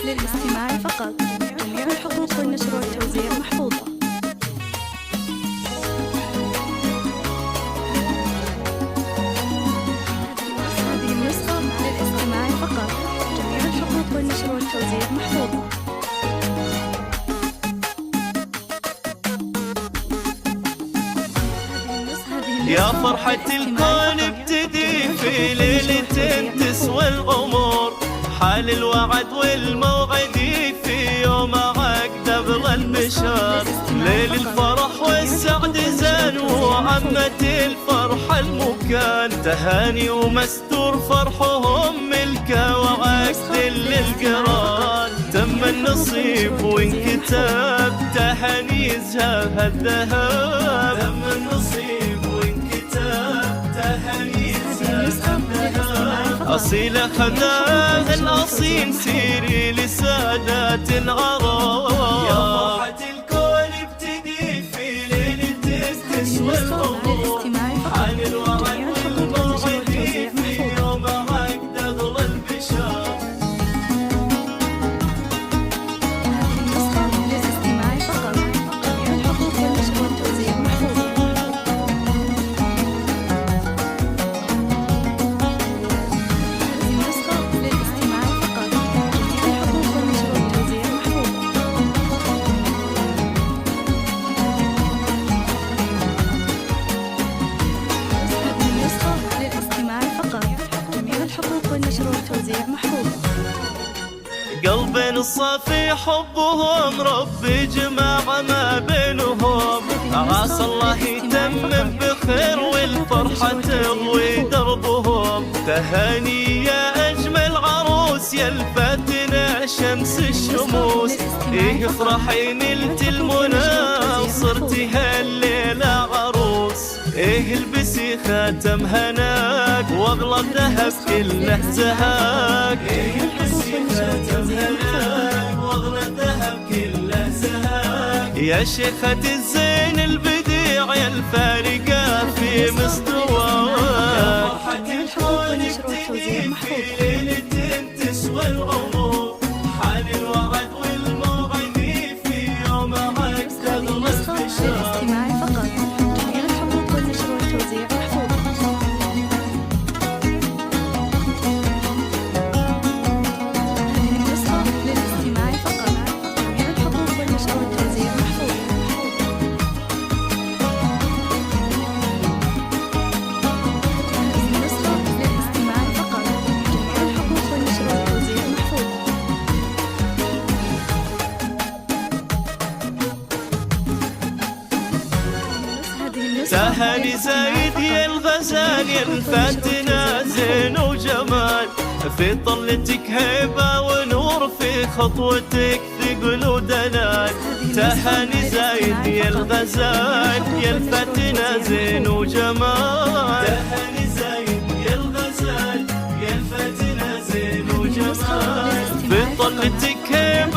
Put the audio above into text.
للاستماع فقط. جميع الحقوق والنشر والتوزيع محفوظة. هذه النسخة للاستماع فقط. جميع الحقوق والنشر والتوزيع محفوظة. يا فرحة الكون ابتدي في ليلة تسوى الأمور، حال الوعد والموعد في يوم عقد أبرى البشر، ليل الفرح والسعد زان وعمت الفرحة المكان، تهاني ومستور فرحهم ملكة وعقد للقران، تم النصيب وانكتب تهانيزها الذهب، تم النصيب أصيلة خداها الأصيل سيري لسادات العرب. يا فرحة الكون ابتدي في ليلة تسوى الأمور، حال الوعد والموعد في يوم عقد أغلى البشر. هذه النسخة للاستماع فقط. جميع الحقوق والنشر والتوزيع محفوظة. قلبين الصافي حبهم ربي جمع ما بينهم، عسى الله يتمم بخير والفرحة تضوي دربهم، تهاني يا أجمل عروس يا الفاتنة شمس الشموس، إيه افرحي نلت المنى وصرتي هالليلة عروس، إيه البسي خاتم هناك واغلى الذهب كله زهاك، إيه البسي خاتم هناك واغلى الذهب كله زهاك، يا شيخة الزين البديع يا الفارقة في مستواك. يا فرحة الكون ابتدي في ليلة تسوى الأمور، حال الوعد والموعد في يوم عقد أغلى البشر. تهاني زايد يا الغزال يا الفاتنة زين وجمال، في طلتك هيبة ونور في خطوتك ثقل ودلال، تهاني زايد يا الغزال يا الفاتنة زين وجمال، تهاني زايد يا الغزال يا الفاتنة زين وجمال، في طلتك هيبة